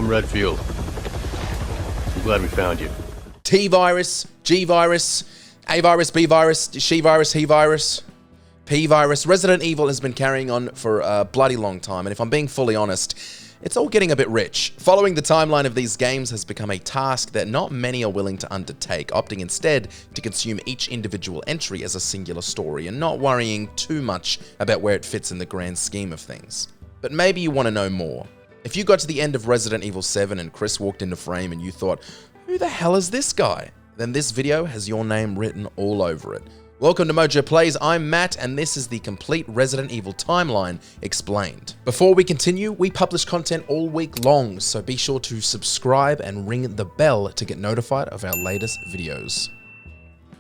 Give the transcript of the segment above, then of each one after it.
I'm Redfield. I'm glad we found you. T-virus, G-virus, A-virus, B-virus, she-virus, he-virus, P-virus. Resident Evil has been carrying on for a bloody long time, and if I'm being fully honest, it's all getting a bit rich. Following the timeline of these games has become a task that not many are willing to undertake, opting instead to consume each individual entry as a singular story and not worrying too much about where it fits in the grand scheme of things. But maybe you want to know more. If you got to the end of Resident Evil 7 and Chris walked into frame and you thought, who the hell is this guy? Then this video has your name written all over it. Welcome to MojoPlays, I'm Matt, and this is the complete Resident Evil timeline explained. Before we continue, we publish content all week long, so be sure to subscribe and ring the bell to get notified of our latest videos.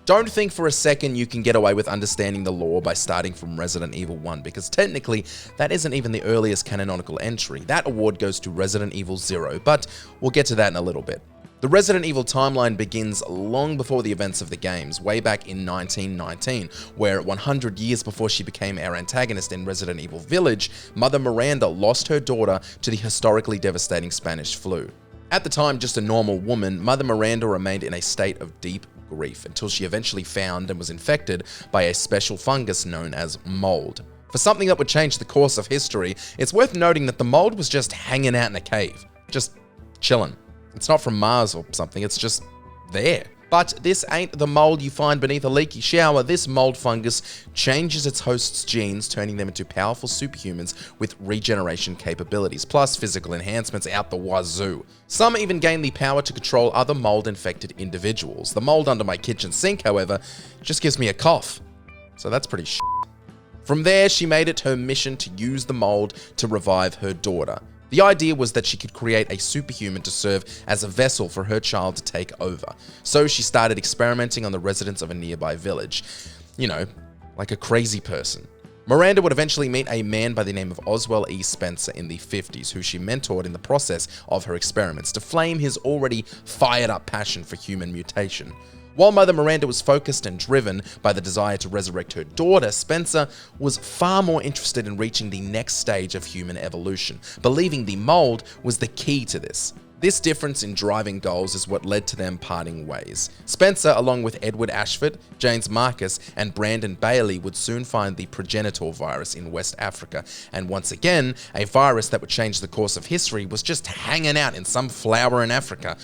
Don't think for a second you can get away with understanding the lore by starting from Resident Evil 1, because technically that isn't even the earliest canonical entry. That award goes to Resident Evil 0, but we'll get to that in a little bit. The Resident Evil timeline begins long before the events of the games, way back in 1919, where 100 years before she became our antagonist in Resident Evil Village, Mother Miranda lost her daughter to the historically devastating Spanish flu. At the time just a normal woman, Mother Miranda remained in a state of deep grief until she eventually found and was infected by a special fungus known as mold. For something that would change the course of history, it's worth noting that the mold was just hanging out in a cave, just chilling. It's not from Mars or something, it's just there. But this ain't the mold you find beneath a leaky shower. This mold fungus changes its host's genes, turning them into powerful superhumans with regeneration capabilities, plus physical enhancements out the wazoo. Some even gain the power to control other mold-infected individuals. The mold under my kitchen sink, however, just gives me a cough. So that's pretty shit. From there, she made it her mission to use the mold to revive her daughter. The idea was that she could create a superhuman to serve as a vessel for her child to take over. So she started experimenting on the residents of a nearby village. You know, like a crazy person. Miranda would eventually meet a man by the name of Oswell E. Spencer in the 50s, who she mentored in the process of her experiments to flame his already fired up passion for human mutation. While Mother Miranda was focused and driven by the desire to resurrect her daughter, Spencer was far more interested in reaching the next stage of human evolution, believing the mold was the key to this. This difference in driving goals is what led to them parting ways. Spencer, along with Edward Ashford, James Marcus, and Brandon Bailey, would soon find the progenitor virus in West Africa, and once again, a virus that would change the course of history was just hanging out in some flower in Africa.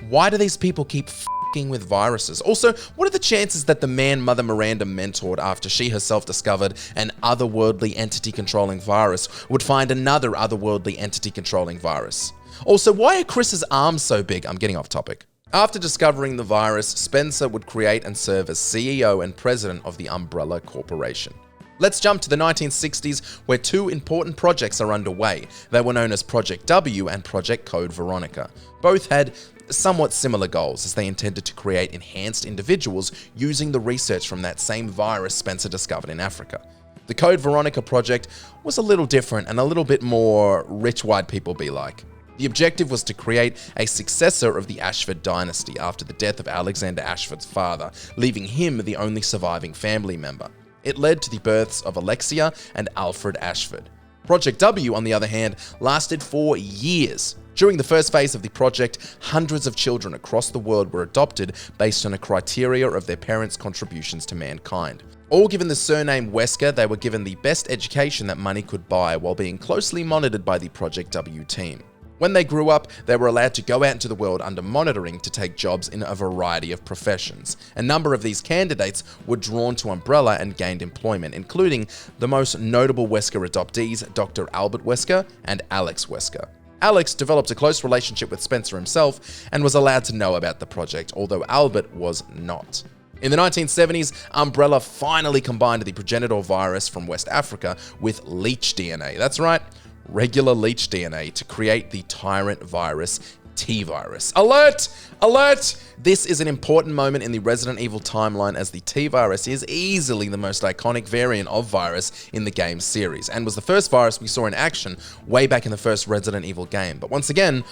Why do these people keep with viruses? Also, what are the chances that the man Mother Miranda mentored after she herself discovered an otherworldly entity-controlling virus would find another otherworldly entity-controlling virus? Also, why are Chris's arms so big? I'm getting off topic. After discovering the virus, Spencer would create and serve as CEO and president of the Umbrella Corporation. Let's jump to the 1960s, where two important projects are underway. They were known as Project W and Project Code Veronica. Both had somewhat similar goals, as they intended to create enhanced individuals using the research from that same virus Spencer discovered in Africa. The Code Veronica project was a little different and a little bit more rich white people be like. The objective was to create a successor of the Ashford dynasty after the death of Alexander Ashford's father, leaving him the only surviving family member. It led to the births of Alexia and Alfred Ashford. Project W, on the other hand, lasted for years. During the first phase of the project, hundreds of children across the world were adopted based on a criteria of their parents' contributions to mankind. All given the surname Wesker, they were given the best education that money could buy while being closely monitored by the Project W team. When they grew up, they were allowed to go out into the world under monitoring to take jobs in a variety of professions. A number of these candidates were drawn to Umbrella and gained employment, including the most notable Wesker adoptees, Dr. Albert Wesker and Alex Wesker. Alex developed a close relationship with Spencer himself and was allowed to know about the project, although Albert was not. In the 1970s, Umbrella finally combined the progenitor virus from West Africa with leech DNA. That's right, regular leech DNA to create the tyrant virus, T-virus. Alert! Alert! This is an important moment in the Resident Evil timeline, as the T-virus is easily the most iconic variant of virus in the game series, and was the first virus we saw in action way back in the first Resident Evil game. But once again,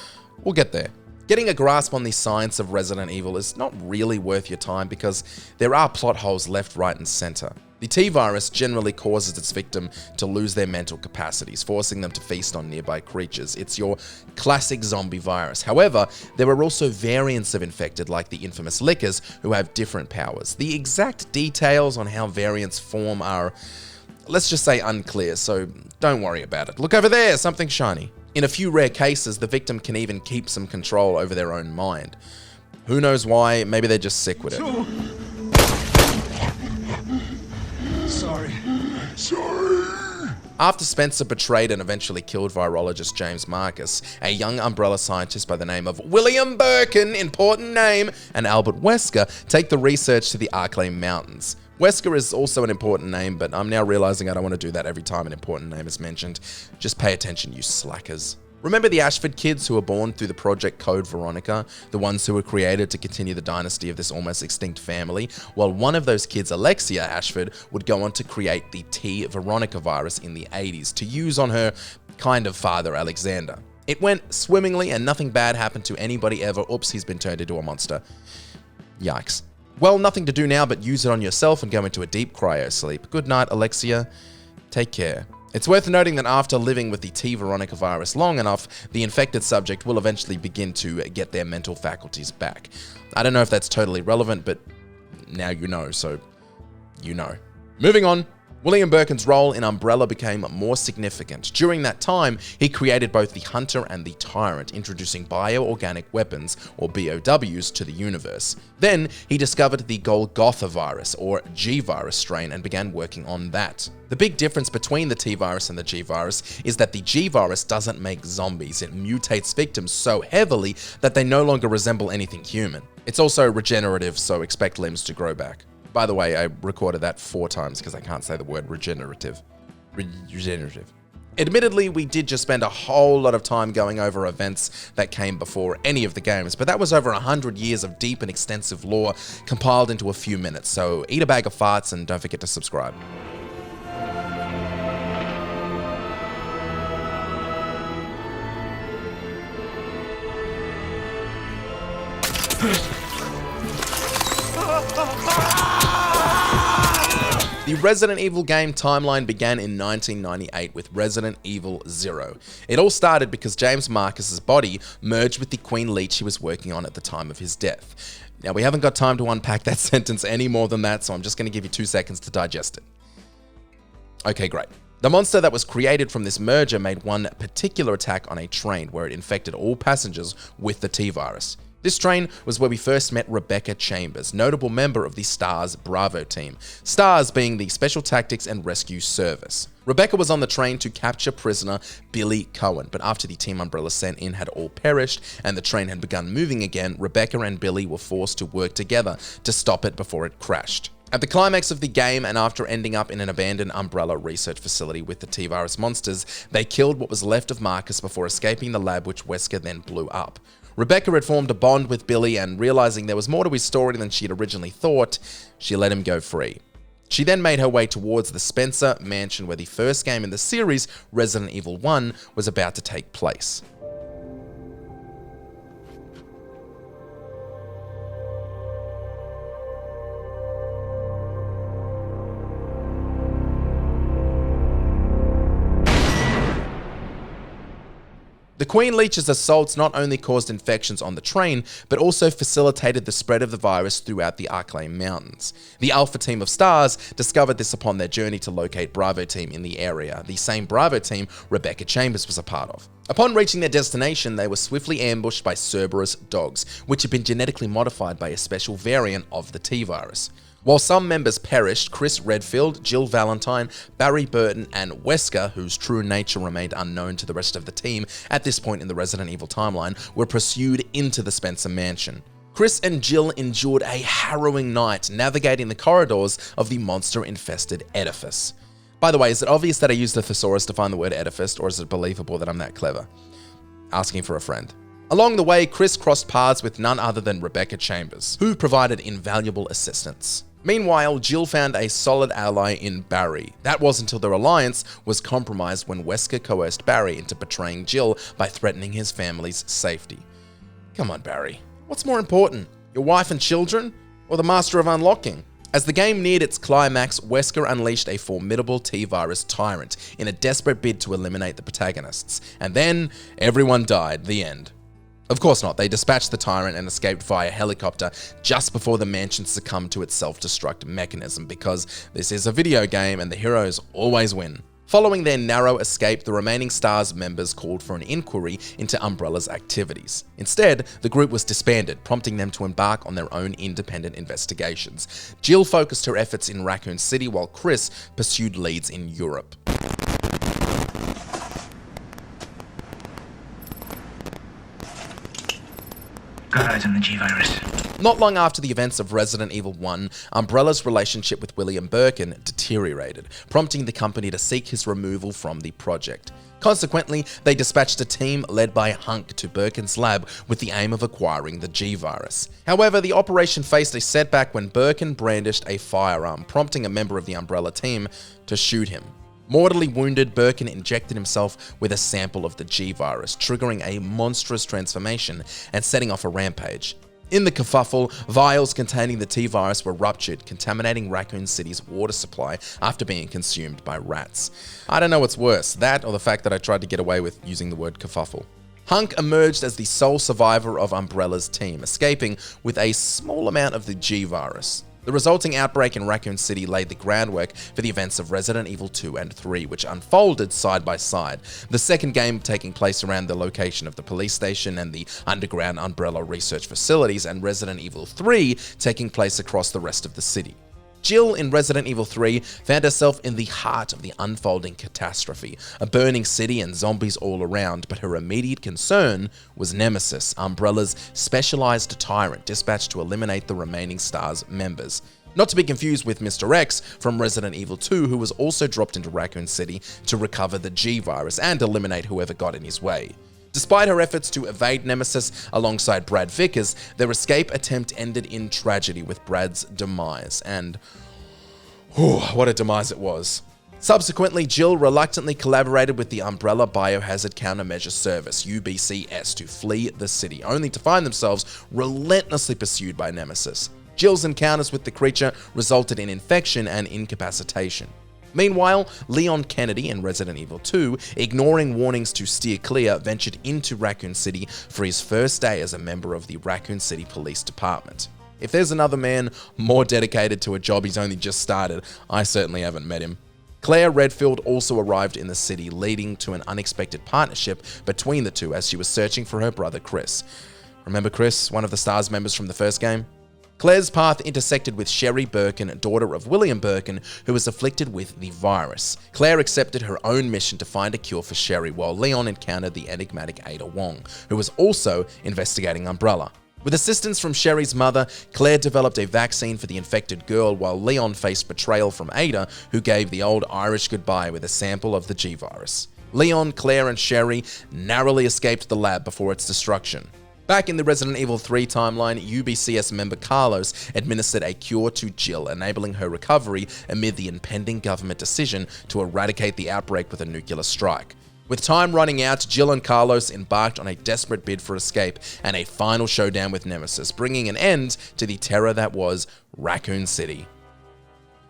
we'll get there. Getting a grasp on the science of Resident Evil is not really worth your time because there are plot holes left, right, and center. The T-virus generally causes its victim to lose their mental capacities, forcing them to feast on nearby creatures. It's your classic zombie virus. However, there are also variants of infected like the infamous Lickers who have different powers. The exact details on how variants form are, let's just say, unclear, so don't worry about it. Look over there, something shiny. In a few rare cases, the victim can even keep some control over their own mind. Who knows why? Maybe they're just sick with it. Sorry. After Spencer betrayed and eventually killed virologist James Marcus, a young Umbrella scientist by the name of William Birkin, important name, and Albert Wesker take the research to the Arklay Mountains. Wesker is also an important name, but I'm now realizing I don't want to do that every time an important name is mentioned. Just pay attention, you slackers. Remember the Ashford kids who were born through the Project Code Veronica? The ones who were created to continue the dynasty of this almost extinct family? Well, one of those kids, Alexia Ashford, would go on to create the T Veronica virus in the 80s to use on her kind of father, Alexander. It went swimmingly and nothing bad happened to anybody ever. Oops, he's been turned into a monster. Yikes. Well, nothing to do now but use it on yourself and go into a deep cryo sleep. Good night, Alexia. Take care. It's worth noting that after living with the T Veronica virus long enough, the infected subject will eventually begin to get their mental faculties back. I don't know if that's totally relevant, but now you know, so you know. Moving on. William Birkin's role in Umbrella became more significant. During that time, he created both the Hunter and the Tyrant, introducing bioorganic weapons, or BOWs, to the universe. Then, he discovered the Golgotha virus, or G-virus strain, and began working on that. The big difference between the T-virus and the G-virus is that the G-virus doesn't make zombies. It mutates victims so heavily that they no longer resemble anything human. It's also regenerative, so expect limbs to grow back. By the way, I recorded that 4 times because I can't say the word regenerative. Regenerative. Admittedly, we did just spend a whole lot of time going over events that came before any of the games, but that was over 100 years of deep and extensive lore compiled into a few minutes, so eat a bag of farts and don't forget to subscribe. The Resident Evil game timeline began in 1998 with Resident Evil 0. It all started because James Marcus's body merged with the Queen Leech he was working on at the time of his death. Now, we haven't got time to unpack that sentence any more than that, so I'm just going to give you 2 seconds to digest it. Okay, great. The monster that was created from this merger made one particular attack on a train where it infected all passengers with the T-virus. This train was where we first met Rebecca Chambers, notable member of the STARS Bravo team, STARS being the Special Tactics and Rescue Service. Rebecca was on the train to capture prisoner Billy Cohen, but after the Team Umbrella sent in had all perished and the train had begun moving again, Rebecca and Billy were forced to work together to stop it before it crashed. At the climax of the game, and after ending up in an abandoned Umbrella research facility with the T-virus monsters, they killed what was left of Marcus before escaping the lab, which Wesker then blew up. Rebecca had formed a bond with Billy, and realizing there was more to his story than she had originally thought, she let him go free. She then made her way towards the Spencer mansion where the first game in the series, Resident Evil 1, was about to take place. The Queen Leech's assaults not only caused infections on the train, but also facilitated the spread of the virus throughout the Arklay Mountains. The Alpha team of STARS discovered this upon their journey to locate Bravo team in the area, the same Bravo team Rebecca Chambers was a part of. Upon reaching their destination, they were swiftly ambushed by Cerberus dogs, which had been genetically modified by a special variant of the T-virus. While some members perished, Chris Redfield, Jill Valentine, Barry Burton, and Wesker, whose true nature remained unknown to the rest of the team at this point in the Resident Evil timeline, were pursued into the Spencer mansion. Chris and Jill endured a harrowing night navigating the corridors of the monster-infested edifice. By the way, is it obvious that I used a thesaurus to find the word edifice, or is it believable that I'm that clever? Asking for a friend. Along the way, Chris crossed paths with none other than Rebecca Chambers, who provided invaluable assistance. Meanwhile, Jill found a solid ally in Barry. That was until their alliance was compromised when Wesker coerced Barry into betraying Jill by threatening his family's safety. Come on, Barry. What's more important, your wife and children, or the master of unlocking? As the game neared its climax, Wesker unleashed a formidable T-Virus tyrant in a desperate bid to eliminate the protagonists. And then, everyone died. The end. Of course not. They dispatched the tyrant and escaped via helicopter just before the mansion succumbed to its self-destruct mechanism, because this is a video game and the heroes always win. Following their narrow escape, the remaining STARS members called for an inquiry into Umbrella's activities. Instead, the group was disbanded, prompting them to embark on their own independent investigations. Jill focused her efforts in Raccoon City, while Chris pursued leads in Europe. Got eyes on the G-Virus. Not long after the events of Resident Evil 1, Umbrella's relationship with William Birkin deteriorated, prompting the company to seek his removal from the project. Consequently, they dispatched a team led by Hunk to Birkin's lab with the aim of acquiring the G-Virus. However, the operation faced a setback when Birkin brandished a firearm, prompting a member of the Umbrella team to shoot him. Mortally wounded, Birkin injected himself with a sample of the G-Virus, triggering a monstrous transformation and setting off a rampage. In the kerfuffle, vials containing the T-Virus were ruptured, contaminating Raccoon City's water supply after being consumed by rats. I don't know what's worse, that or the fact that I tried to get away with using the word kerfuffle. Hunk emerged as the sole survivor of Umbrella's team, escaping with a small amount of the G-Virus. The resulting outbreak in Raccoon City laid the groundwork for the events of Resident Evil 2 and 3, which unfolded side by side, the second game taking place around the location of the police station and the underground Umbrella research facilities, and Resident Evil 3 taking place across the rest of the city. Jill in Resident Evil 3 found herself in the heart of the unfolding catastrophe, a burning city and zombies all around, but her immediate concern was Nemesis, Umbrella's specialized tyrant dispatched to eliminate the remaining STARS members. Not to be confused with Mr. X from Resident Evil 2, who was also dropped into Raccoon City to recover the G-Virus and eliminate whoever got in his way. Despite her efforts to evade Nemesis alongside Brad Vickers, their escape attempt ended in tragedy with Brad's demise, and what a demise it was. Subsequently, Jill reluctantly collaborated with the Umbrella Biohazard Countermeasure Service, UBCS, to flee the city, only to find themselves relentlessly pursued by Nemesis. Jill's encounters with the creature resulted in infection and incapacitation. Meanwhile, Leon Kennedy in Resident Evil 2, ignoring warnings to steer clear, ventured into Raccoon City for his first day as a member of the Raccoon City Police Department. If there's another man more dedicated to a job he's only just started, I certainly haven't met him. Claire Redfield also arrived in the city, leading to an unexpected partnership between the two as she was searching for her brother Chris. Remember Chris, one of the STARS members from the first game? Claire's path intersected with Sherry Birkin, daughter of William Birkin, who was afflicted with the virus. Claire accepted her own mission to find a cure for Sherry, while Leon encountered the enigmatic Ada Wong, who was also investigating Umbrella. With assistance from Sherry's mother, Claire developed a vaccine for the infected girl, while Leon faced betrayal from Ada, who gave the old Irish goodbye with a sample of the G-Virus. Leon, Claire, and Sherry narrowly escaped the lab before its destruction. Back in the Resident Evil 3 timeline, UBCS member Carlos administered a cure to Jill, enabling her recovery amid the impending government decision to eradicate the outbreak with a nuclear strike. With time running out, Jill and Carlos embarked on a desperate bid for escape and a final showdown with Nemesis, bringing an end to the terror that was Raccoon City.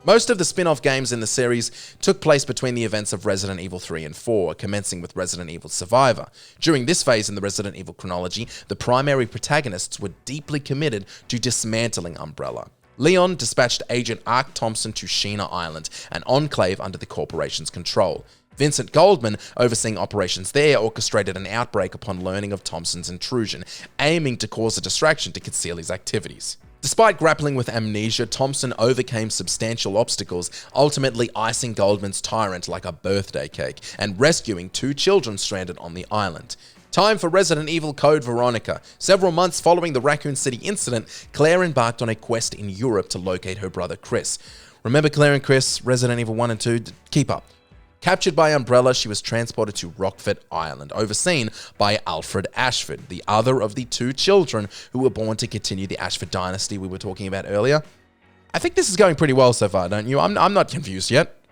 Most of the spin-off games in the series took place between the events of Resident Evil 3 and 4, commencing with Resident Evil Survivor. During this phase in the Resident Evil chronology, the primary protagonists were deeply committed to dismantling Umbrella. Leon dispatched Agent Ark Thompson to Sheena Island, an enclave under the corporation's control. Vincent Goldman, overseeing operations there, orchestrated an outbreak upon learning of Thompson's intrusion, aiming to cause a distraction to conceal his activities. Despite grappling with amnesia, Thompson overcame substantial obstacles, ultimately icing Goldman's tyrant like a birthday cake and rescuing 2 children stranded on the island. Time for Resident Evil Code Veronica. Several months following the Raccoon City incident, Claire embarked on a quest in Europe to locate her brother Chris. Remember Claire and Chris, Resident Evil 1 and 2? Keep up. Captured by Umbrella, she was transported to Rockford Island, overseen by Alfred Ashford, the other of the 2 children who were born to continue the Ashford dynasty we were talking about earlier. I think this is going pretty well so far, don't you? I'm not confused yet.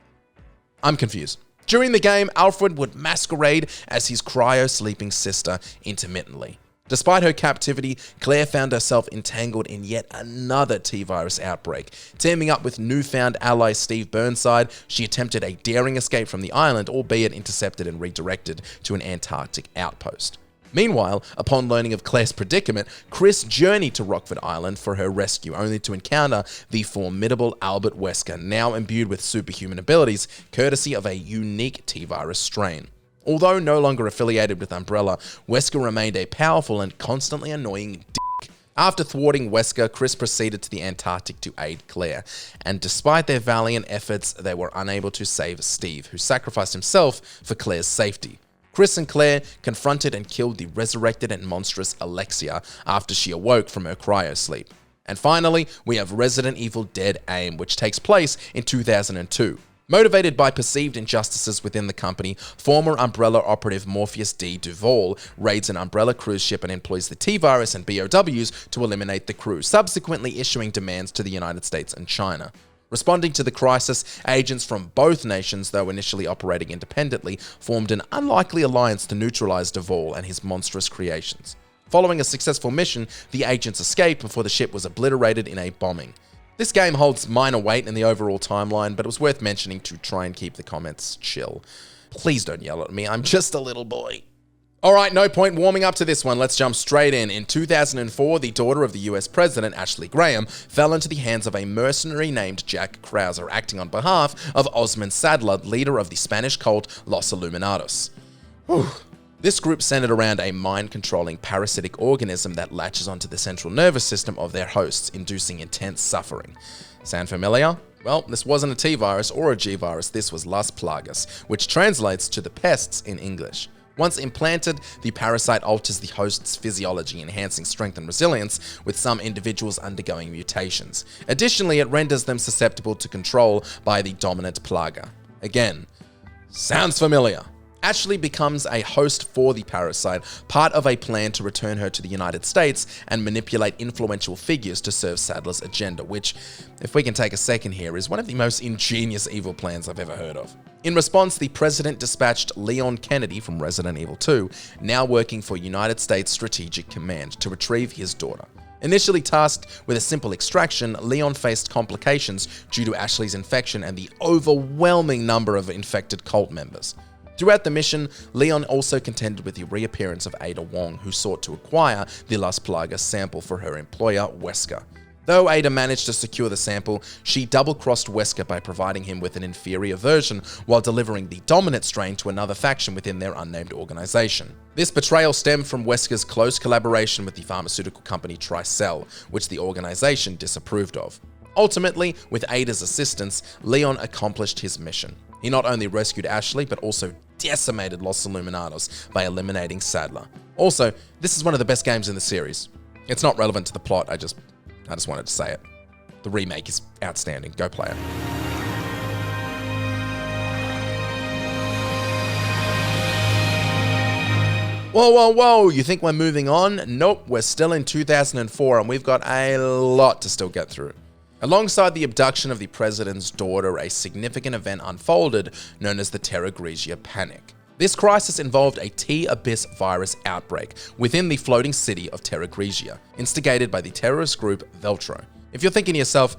I'm confused. During the game, Alfred would masquerade as his cryo-sleeping sister intermittently. Despite her captivity, Claire found herself entangled in yet another T-virus outbreak. Teaming up with newfound ally Steve Burnside, she attempted a daring escape from the island, albeit intercepted and redirected to an Antarctic outpost. Meanwhile, upon learning of Claire's predicament, Chris journeyed to Rockford Island for her rescue, only to encounter the formidable Albert Wesker, now imbued with superhuman abilities, courtesy of a unique T-virus strain. Although no longer affiliated with Umbrella, Wesker remained a powerful and constantly annoying dick. After thwarting Wesker, Chris proceeded to the Antarctic to aid Claire, and despite their valiant efforts, they were unable to save Steve, who sacrificed himself for Claire's safety. Chris and Claire confronted and killed the resurrected and monstrous Alexia after she awoke from her cryosleep. And finally, we have Resident Evil Dead Aim, which takes place in 2002. Motivated by perceived injustices within the company, former Umbrella operative Morpheus D. Duval raids an Umbrella cruise ship and employs the T-Virus and BOWs to eliminate the crew, subsequently issuing demands to the United States and China. Responding to the crisis, agents from both nations, though initially operating independently, formed an unlikely alliance to neutralize Duval and his monstrous creations. Following a successful mission, the agents escaped before the ship was obliterated in a bombing. This game holds minor weight in the overall timeline, but it was worth mentioning to try and keep the comments chill. Please don't yell at me, I'm just a little boy. Alright, no point warming up to this one, let's jump straight in. In 2004, the daughter of the US President, Ashley Graham, fell into the hands of a mercenary named Jack Krauser, acting on behalf of Osman Sadler, leader of the Spanish cult Los Illuminados. Whew. This group centered around a mind-controlling parasitic organism that latches onto the central nervous system of their hosts, inducing intense suffering. Sound familiar? Well, this wasn't a T-virus or a G-virus, this was Las Plagas, which translates to the pests in English. Once implanted, the parasite alters the host's physiology, enhancing strength and resilience, with some individuals undergoing mutations. Additionally, it renders them susceptible to control by the dominant plaga. Again, sounds familiar. Ashley becomes a host for the parasite, part of a plan to return her to the United States and manipulate influential figures to serve Sadler's agenda, which, if we can take a second here, is one of the most ingenious evil plans I've ever heard of. In response, the president dispatched Leon Kennedy from Resident Evil 2, now working for United States Strategic Command, to retrieve his daughter. Initially tasked with a simple extraction, Leon faced complications due to Ashley's infection and the overwhelming number of infected cult members. Throughout the mission, Leon also contended with the reappearance of Ada Wong, who sought to acquire the Las Plagas sample for her employer, Wesker. Though Ada managed to secure the sample, she double-crossed Wesker by providing him with an inferior version while delivering the dominant strain to another faction within their unnamed organization. This betrayal stemmed from Wesker's close collaboration with the pharmaceutical company Tricell, which the organization disapproved of. Ultimately, with Ada's assistance, Leon accomplished his mission. He not only rescued Ashley, but also decimated Los Illuminados by eliminating Sadler. Also, this is one of the best games in the series. It's not relevant to the plot, I just wanted to say it. The remake is outstanding. Go play it. Whoa, you think we're moving on? Nope, we're still in 2004 and we've got a lot to still get through. Alongside the abduction of the president's daughter, a significant event unfolded known as the Terra Grigia Panic. This crisis involved a T-Abyss virus outbreak within the floating city of Terra Grigia, instigated by the terrorist group Veltro. If you're thinking to yourself,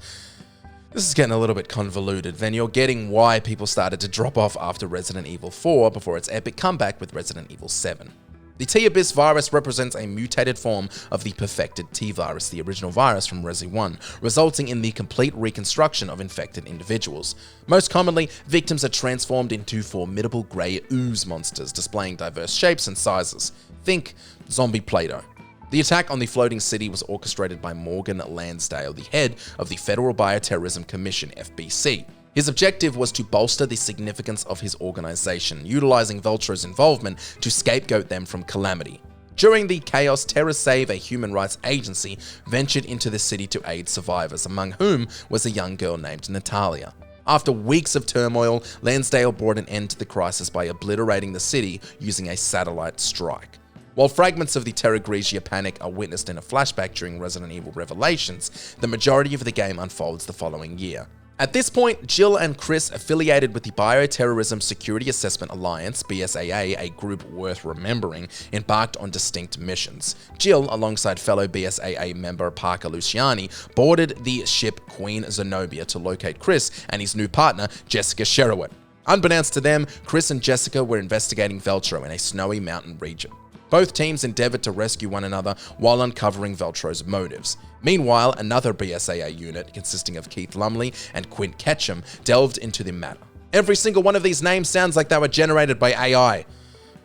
this is getting a little bit convoluted, then you're getting why people started to drop off after Resident Evil 4 before its epic comeback with Resident Evil 7. The T-Abyss virus represents a mutated form of the perfected T-virus, the original virus from Resi 1, resulting in the complete reconstruction of infected individuals. Most commonly, victims are transformed into formidable grey ooze monsters, displaying diverse shapes and sizes. Think zombie Play-Doh. The attack on the floating city was orchestrated by Morgan Lansdale, the head of the Federal Bioterrorism Commission, FBC. His objective was to bolster the significance of his organization, utilizing Veltro's involvement to scapegoat them from calamity. During the chaos, TerraSave, a human rights agency, ventured into the city to aid survivors, among whom was a young girl named Natalia. After weeks of turmoil, Lansdale brought an end to the crisis by obliterating the city using a satellite strike. While fragments of the Terra Grigia Panic are witnessed in a flashback during Resident Evil Revelations, the majority of the game unfolds the following year. At this point, Jill and Chris, affiliated with the Bioterrorism Security Assessment Alliance, BSAA, a group worth remembering, embarked on distinct missions. Jill, alongside fellow BSAA member Parker Luciani, boarded the ship Queen Zenobia to locate Chris and his new partner, Jessica Sherowit. Unbeknownst to them, Chris and Jessica were investigating Veltro in a snowy mountain region. Both teams endeavored to rescue one another while uncovering Veltro's motives. Meanwhile, another BSAA unit, consisting of Keith Lumley and Quint Ketchum, delved into the matter. Every single one of these names sounds like they were generated by AI.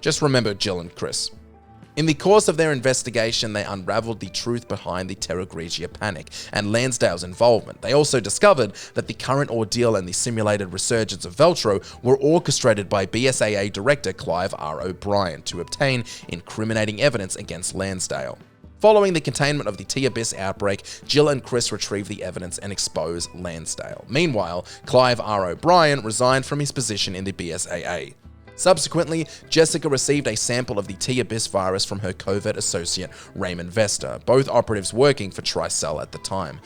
Just remember Jill and Chris. In the course of their investigation, they unraveled the truth behind the Terra Grigia panic and Lansdale's involvement. They also discovered that the current ordeal and the simulated resurgence of Veltro were orchestrated by BSAA director Clive R. O'Brien to obtain incriminating evidence against Lansdale. Following the containment of the T-Abyss outbreak, Jill and Chris retrieved the evidence and exposed Lansdale. Meanwhile, Clive R. O'Brien resigned from his position in the BSAA. Subsequently, Jessica received a sample of the T-Abyss virus from her covert associate, Raymond Vester, both operatives working for Tricell at the time.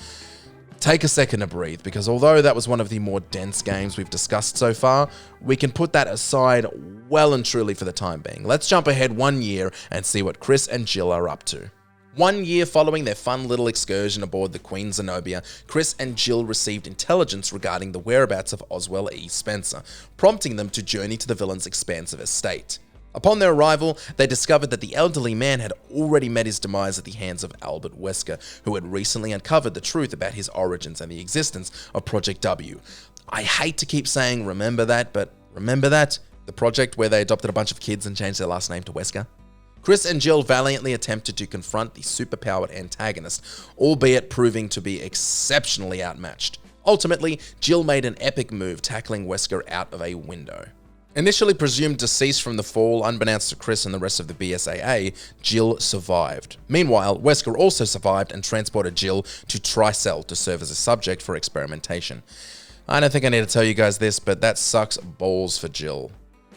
Take a second to breathe, because although that was one of the more dense games we've discussed so far, we can put that aside well and truly for the time being. Let's jump ahead 1 year and see what Chris and Jill are up to. 1 year following their fun little excursion aboard the Queen Zenobia, Chris and Jill received intelligence regarding the whereabouts of Oswell E. Spencer, prompting them to journey to the villain's expansive estate. Upon their arrival, they discovered that the elderly man had already met his demise at the hands of Albert Wesker, who had recently uncovered the truth about his origins and the existence of Project W. I hate to keep saying remember that, but remember that? The project where they adopted a bunch of kids and changed their last name to Wesker? Chris and Jill valiantly attempted to confront the superpowered antagonist, albeit proving to be exceptionally outmatched. Ultimately, Jill made an epic move, tackling Wesker out of a window. Initially presumed deceased from the fall, unbeknownst to Chris and the rest of the BSAA, Jill survived. Meanwhile, Wesker also survived and transported Jill to Tricell to serve as a subject for experimentation. I don't think I need to tell you guys this, but that sucks balls for Jill.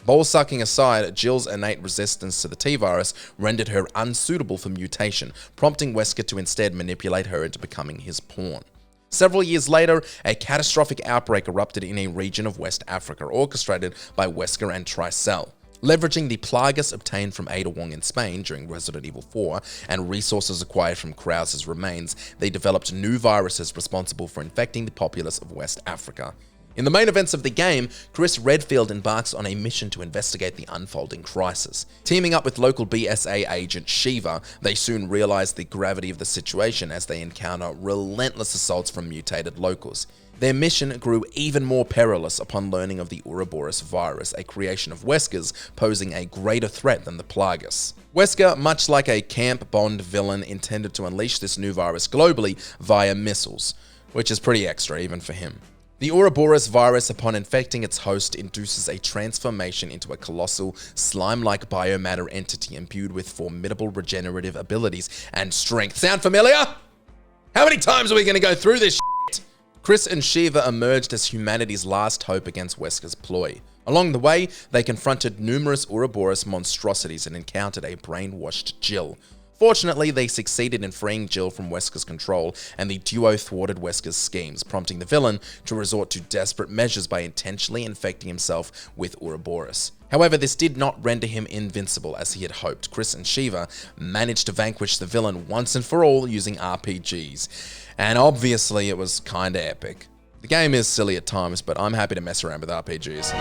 Ball-sucking aside, Jill's innate resistance to the T-virus rendered her unsuitable for mutation, prompting Wesker to instead manipulate her into becoming his pawn. Several years later, a catastrophic outbreak erupted in a region of West Africa, orchestrated by Wesker and Tricell. Leveraging the plagas obtained from Ada Wong in Spain during Resident Evil 4 and resources acquired from Krauser's remains, they developed new viruses responsible for infecting the populace of West Africa. In the main events of the game, Chris Redfield embarks on a mission to investigate the unfolding crisis. Teaming up with local BSA agent Shiva, they soon realize the gravity of the situation as they encounter relentless assaults from mutated locals. Their mission grew even more perilous upon learning of the Ouroboros virus, a creation of Wesker's, posing a greater threat than the Plagas. Wesker, much like a Camp Bond villain, intended to unleash this new virus globally via missiles, which is pretty extra even for him. The Ouroboros virus, upon infecting its host, induces a transformation into a colossal, slime-like biomatter entity imbued with formidable regenerative abilities and strength. Sound familiar? How many times are we going to go through this shit? Chris and Shiva emerged as humanity's last hope against Wesker's ploy. Along the way, they confronted numerous Ouroboros monstrosities and encountered a brainwashed Jill. Fortunately, they succeeded in freeing Jill from Wesker's control, and the duo thwarted Wesker's schemes, prompting the villain to resort to desperate measures by intentionally infecting himself with Ouroboros. However, this did not render him invincible as he had hoped. Chris and Shiva managed to vanquish the villain once and for all using RPGs, and obviously it was kinda epic. The game is silly at times, but I'm happy to mess around with RPGs.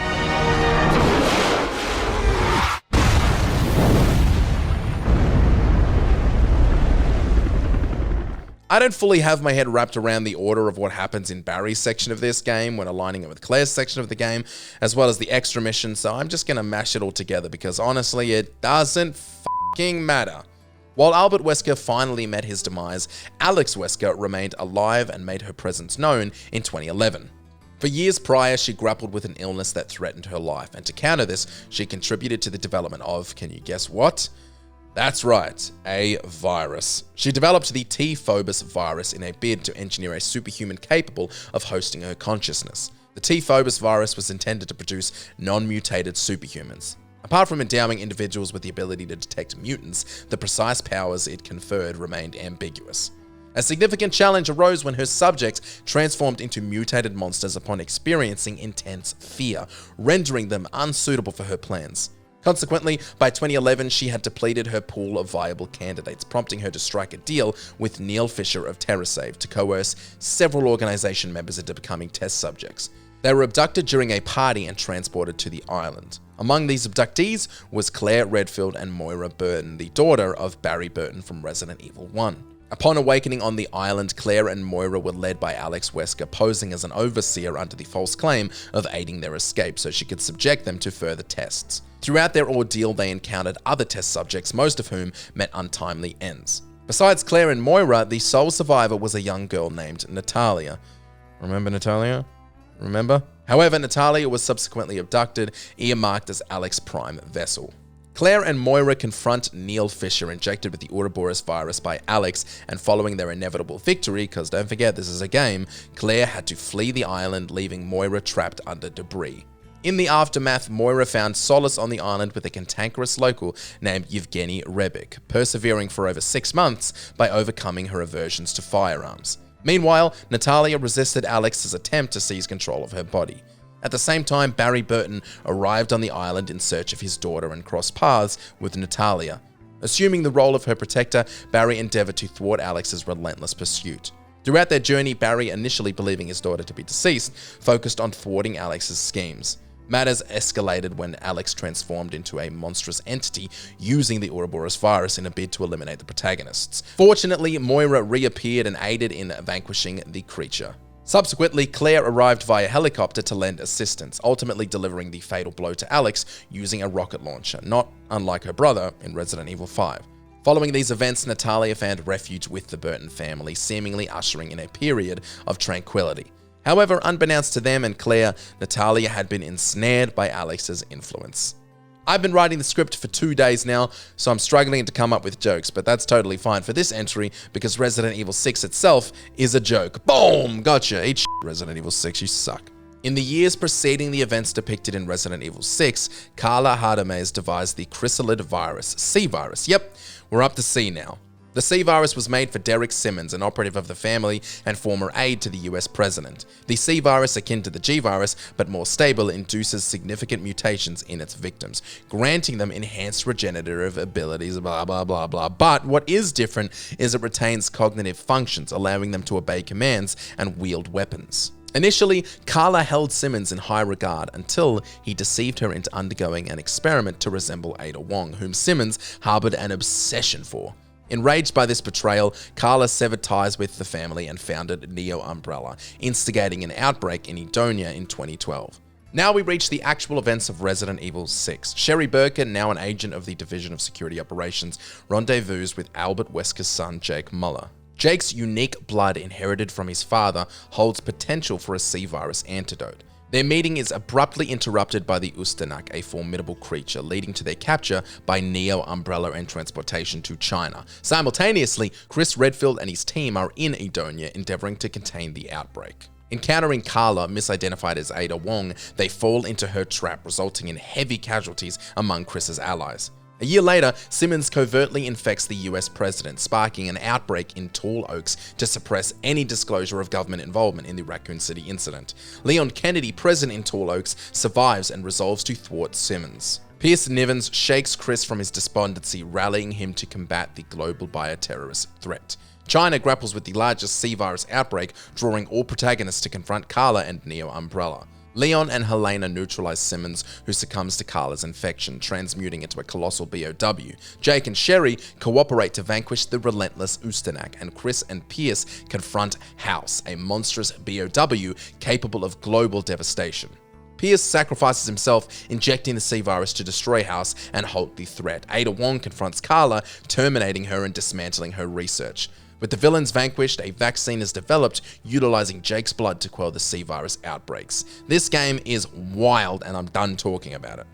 I don't fully have my head wrapped around the order of what happens in Barry's section of this game when aligning it with Claire's section of the game, as well as the extra mission, so I'm just gonna mash it all together because honestly, it doesn't fucking matter. While Albert Wesker finally met his demise, Alex Wesker remained alive and made her presence known in 2011. For years prior, she grappled with an illness that threatened her life, and to counter this, she contributed to the development of, can you guess what? That's right, a virus. She developed the T-Phobos virus in a bid to engineer a superhuman capable of hosting her consciousness. The T-Phobos virus was intended to produce non-mutated superhumans. Apart from endowing individuals with the ability to detect mutants, the precise powers it conferred remained ambiguous. A significant challenge arose when her subjects transformed into mutated monsters upon experiencing intense fear, rendering them unsuitable for her plans. Consequently, by 2011, she had depleted her pool of viable candidates, prompting her to strike a deal with Neil Fisher of TerraSave to coerce several organization members into becoming test subjects. They were abducted during a party and transported to the island. Among these abductees was Claire Redfield and Moira Burton, the daughter of Barry Burton from Resident Evil 1. Upon awakening on the island, Claire and Moira were led by Alex Wesker, posing as an overseer under the false claim of aiding their escape so she could subject them to further tests. Throughout their ordeal, they encountered other test subjects, most of whom met untimely ends. Besides Claire and Moira, the sole survivor was a young girl named Natalia. Remember Natalia? Remember? However, Natalia was subsequently abducted, earmarked as Alex's prime vessel. Claire and Moira confront Neil Fisher, injected with the Ouroboros virus by Alex, and following their inevitable victory, because don't forget this is a game, Claire had to flee the island, leaving Moira trapped under debris. In the aftermath, Moira found solace on the island with a cantankerous local named Yevgeny Rebik, persevering for over 6 months by overcoming her aversions to firearms. Meanwhile, Natalia resisted Alex's attempt to seize control of her body. At the same time, Barry Burton arrived on the island in search of his daughter and crossed paths with Natalia. Assuming the role of her protector, Barry endeavored to thwart Alex's relentless pursuit. Throughout their journey, Barry, initially believing his daughter to be deceased, focused on thwarting Alex's schemes. Matters escalated when Alex transformed into a monstrous entity using the Ouroboros virus in a bid to eliminate the protagonists. Fortunately, Moira reappeared and aided in vanquishing the creature. Subsequently, Claire arrived via helicopter to lend assistance, ultimately delivering the fatal blow to Alex using a rocket launcher, not unlike her brother in Resident Evil 5. Following these events, Natalia found refuge with the Burton family, seemingly ushering in a period of tranquility. However, unbeknownst to them and Claire, Natalia had been ensnared by Alex's influence. I've been writing the script for 2 days now, so I'm struggling to come up with jokes, but that's totally fine for this entry because Resident Evil 6 itself is a joke. Boom! Gotcha. Eat shit, Resident Evil 6, you suck. In the years preceding the events depicted in Resident Evil 6, Carla Hardames devised the chrysalid virus, C virus. Yep, we're up to C now. The C virus was made for Derek Simmons, an operative of the family and former aide to the US president. The C virus, akin to the G virus, but more stable, induces significant mutations in its victims, granting them enhanced regenerative abilities, blah, blah, blah, blah. But what is different is it retains cognitive functions, allowing them to obey commands and wield weapons. Initially, Carla held Simmons in high regard until he deceived her into undergoing an experiment to resemble Ada Wong, whom Simmons harbored an obsession for. Enraged by this betrayal, Carla severed ties with the family and founded Neo Umbrella, instigating an outbreak in Edonia in 2012. Now we reach the actual events of Resident Evil 6. Sherry Birkin, now an agent of the Division of Security Operations, rendezvous with Albert Wesker's son, Jake Muller. Jake's unique blood inherited from his father holds potential for a C virus antidote. Their meeting is abruptly interrupted by the Ustanak, a formidable creature, leading to their capture by Neo Umbrella and transportation to China. Simultaneously, Chris Redfield and his team are in Edonia, endeavoring to contain the outbreak. Encountering Carla, misidentified as Ada Wong, they fall into her trap, resulting in heavy casualties among Chris's allies. A year later, Simmons covertly infects the US president, sparking an outbreak in Tall Oaks to suppress any disclosure of government involvement in the Raccoon City incident. Leon Kennedy, president in Tall Oaks, survives and resolves to thwart Simmons. Pierce Nivens shakes Chris from his despondency, rallying him to combat the global bioterrorist threat. China grapples with the largest C virus outbreak, drawing all protagonists to confront Carla and Neo Umbrella. Leon and Helena neutralize Simmons, who succumbs to Carla's infection, transmuting into a colossal BOW. Jake and Sherry cooperate to vanquish the relentless Ustanak, and Chris and Pierce confront House, a monstrous BOW capable of global devastation. Pierce sacrifices himself, injecting the C virus to destroy House and halt the threat. Ada Wong confronts Carla, terminating her and dismantling her research. With the villains vanquished, a vaccine is developed utilizing Jake's blood to quell the C virus outbreaks. This game is wild and I'm done talking about it.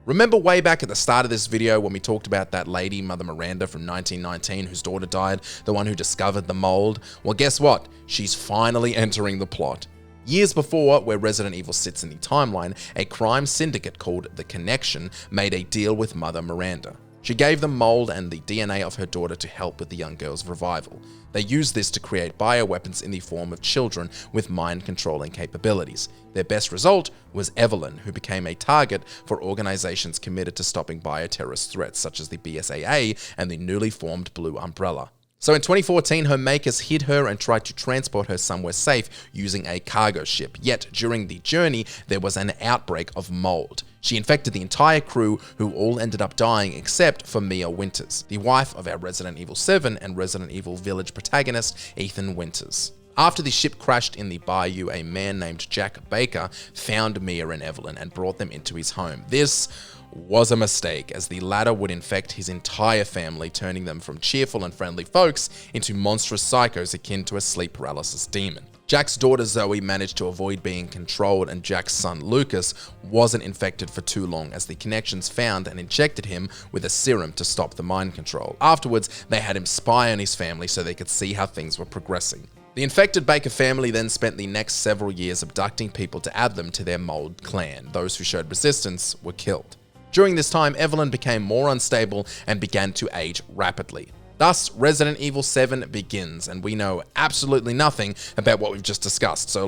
Remember way back at the start of this video when we talked about that lady, Mother Miranda from 1919, whose daughter died, the one who discovered the mold? Well, guess what? She's finally entering the plot. Years before, where Resident Evil sits in the timeline, a crime syndicate called The Connection made a deal with Mother Miranda. She gave them mold and the DNA of her daughter to help with the young girl's revival. They used this to create bioweapons in the form of children with mind-controlling capabilities. Their best result was Evelyn, who became a target for organizations committed to stopping bioterrorist threats such as the BSAA and the newly formed Blue Umbrella. So in 2014, her makers hid her and tried to transport her somewhere safe using a cargo ship. Yet during the journey, there was an outbreak of mold. She infected the entire crew, who all ended up dying except for Mia Winters, the wife of our Resident Evil 7 and Resident Evil Village protagonist, Ethan Winters. After the ship crashed in the bayou, a man named Jack Baker found Mia and Evelyn and brought them into his home. This was a mistake, as the latter would infect his entire family, turning them from cheerful and friendly folks into monstrous psychos akin to a sleep paralysis demon. Jack's daughter Zoe managed to avoid being controlled, and Jack's son Lucas wasn't infected for too long, as the Connections found and injected him with a serum to stop the mind control. Afterwards, they had him spy on his family so they could see how things were progressing. The infected Baker family then spent the next several years abducting people to add them to their mold clan. Those who showed resistance were killed. During this time, Evelyn became more unstable and began to age rapidly. Thus, Resident Evil 7 begins, and we know absolutely nothing about what we've just discussed, so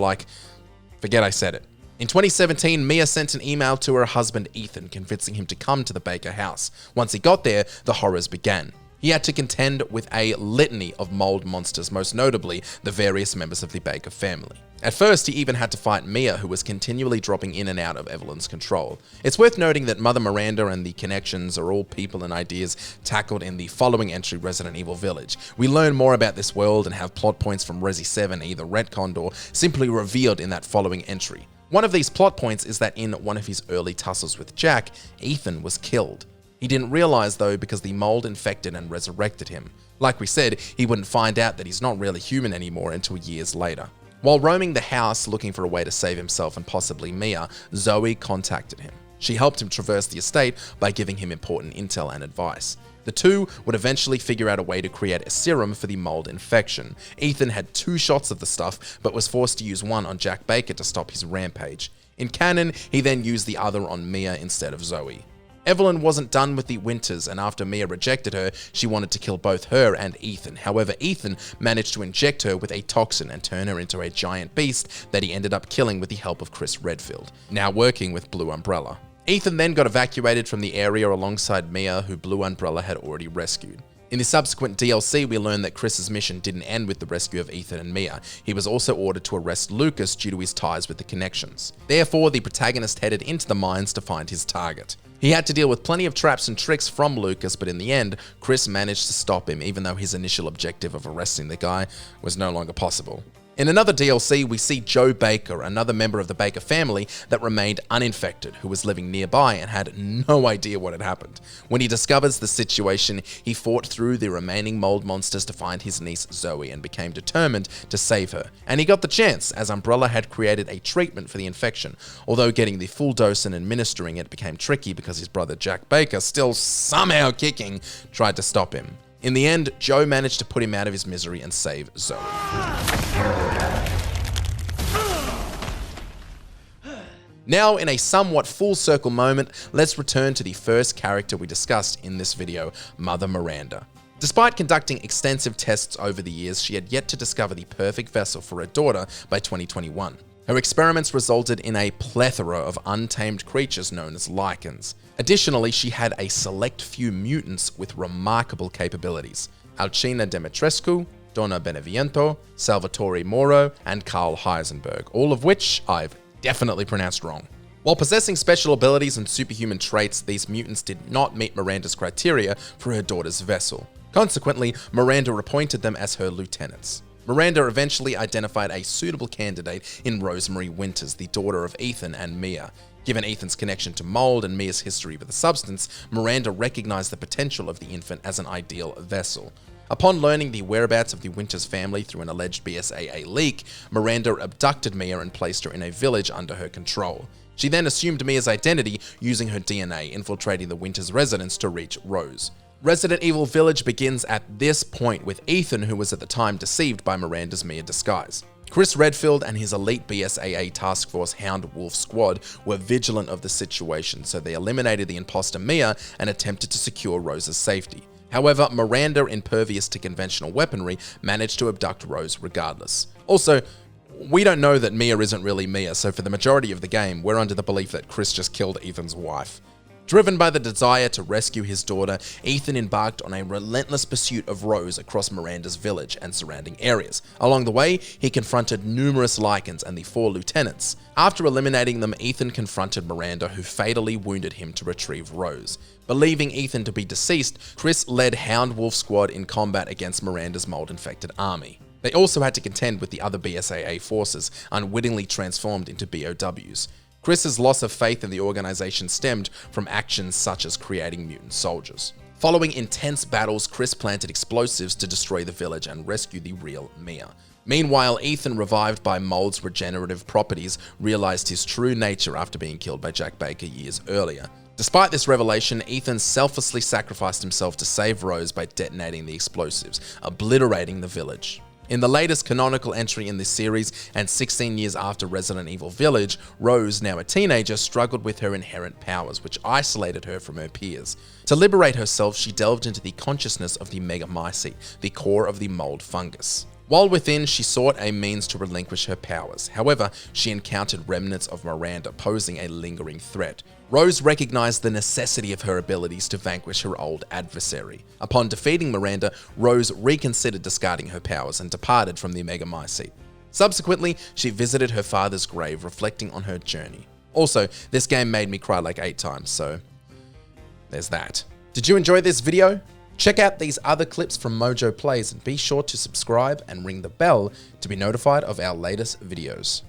forget I said it. In 2017, Mia sent an email to her husband Ethan, convincing him to come to the Baker house. Once he got there, the horrors began. He had to contend with a litany of mold monsters, most notably the various members of the Baker family. At first, he even had to fight Mia, who was continually dropping in and out of Evelyn's control. It's worth noting that Mother Miranda and the Connections are all people and ideas tackled in the following entry, Resident Evil Village. We learn more about this world and have plot points from Resi 7 either retconned or simply revealed in that following entry. One of these plot points is that in one of his early tussles with Jack, Ethan was killed. He didn't realize though, because the mold infected and resurrected him. Like we said, he wouldn't find out that he's not really human anymore until years later. While roaming the house looking for a way to save himself and possibly Mia, Zoe contacted him. She helped him traverse the estate by giving him important intel and advice. The two would eventually figure out a way to create a serum for the mold infection. Ethan had 2 shots of the stuff, but was forced to use one on Jack Baker to stop his rampage. In canon, he then used the other on Mia instead of Zoe. Evelyn wasn't done with the Winters, and after Mia rejected her, she wanted to kill both her and Ethan. However, Ethan managed to inject her with a toxin and turn her into a giant beast that he ended up killing with the help of Chris Redfield, now working with Blue Umbrella. Ethan then got evacuated from the area alongside Mia, who Blue Umbrella had already rescued. In the subsequent DLC, we learned that Chris's mission didn't end with the rescue of Ethan and Mia. He was also ordered to arrest Lucas due to his ties with the Connections. Therefore, the protagonist headed into the mines to find his target. He had to deal with plenty of traps and tricks from Lucas, but in the end, Chris managed to stop him, even though his initial objective of arresting the guy was no longer possible. In another DLC, we see Joe Baker, another member of the Baker family that remained uninfected, who was living nearby and had no idea what had happened. When he discovers the situation, he fought through the remaining mold monsters to find his niece Zoe and became determined to save her. And he got the chance, as Umbrella had created a treatment for the infection, although getting the full dose and administering it became tricky because his brother Jack Baker, still somehow kicking, tried to stop him. In the end, Joe managed to put him out of his misery and save Zoe. Now, in a somewhat full circle moment, let's return to the first character we discussed in this video, Mother Miranda. Despite conducting extensive tests over the years, she had yet to discover the perfect vessel for her daughter by 2021. Her experiments resulted in a plethora of untamed creatures known as lichens. Additionally, she had a select few mutants with remarkable capabilities: Alcina Demetrescu, Donna Beneviento, Salvatore Moro, and Carl Heisenberg, all of which I've definitely pronounced wrong. While possessing special abilities and superhuman traits, these mutants did not meet Miranda's criteria for her daughter's vessel. Consequently, Miranda appointed them as her lieutenants. Miranda eventually identified a suitable candidate in Rosemary Winters, the daughter of Ethan and Mia. Given Ethan's connection to mold and Mia's history with the substance, Miranda recognized the potential of the infant as an ideal vessel. Upon learning the whereabouts of the Winters family through an alleged BSAA leak, Miranda abducted Mia and placed her in a village under her control. She then assumed Mia's identity using her DNA, infiltrating the Winters residence to reach Rose. Resident Evil Village begins at this point with Ethan, who was at the time deceived by Miranda's Mia disguise. Chris Redfield and his elite BSAA task force Hound Wolf squad were vigilant of the situation, so they eliminated the imposter Mia and attempted to secure Rose's safety. However, Miranda, impervious to conventional weaponry, managed to abduct Rose regardless. Also, we don't know that Mia isn't really Mia, so for the majority of the game, we're under the belief that Chris just killed Ethan's wife. Driven by the desire to rescue his daughter, Ethan embarked on a relentless pursuit of Rose across Miranda's village and surrounding areas. Along the way, he confronted numerous Lycans and the 4 lieutenants. After eliminating them, Ethan confronted Miranda, who fatally wounded him to retrieve Rose. Believing Ethan to be deceased, Chris led Hound Wolf squad in combat against Miranda's mold-infected army. They also had to contend with the other BSAA forces, unwittingly transformed into BOWs. Chris's loss of faith in the organization stemmed from actions such as creating mutant soldiers. Following intense battles, Chris planted explosives to destroy the village and rescue the real Mia. Meanwhile, Ethan, revived by Mold's regenerative properties, realized his true nature after being killed by Jack Baker years earlier. Despite this revelation, Ethan selflessly sacrificed himself to save Rose by detonating the explosives, obliterating the village. In the latest canonical entry in this series, and 16 years after Resident Evil Village, Rose, now a teenager, struggled with her inherent powers, which isolated her from her peers. To liberate herself, she delved into the consciousness of the Megamycete, the core of the mold fungus. While within, she sought a means to relinquish her powers. However, she encountered remnants of Miranda, posing a lingering threat. Rose recognized the necessity of her abilities to vanquish her old adversary. Upon defeating Miranda, Rose reconsidered discarding her powers and departed from the Megamycete. Subsequently, she visited her father's grave, reflecting on her journey. Also, this game made me cry like 8 times, so there's that. Did you enjoy this video? Check out these other clips from MojoPlays and be sure to subscribe and ring the bell to be notified of our latest videos.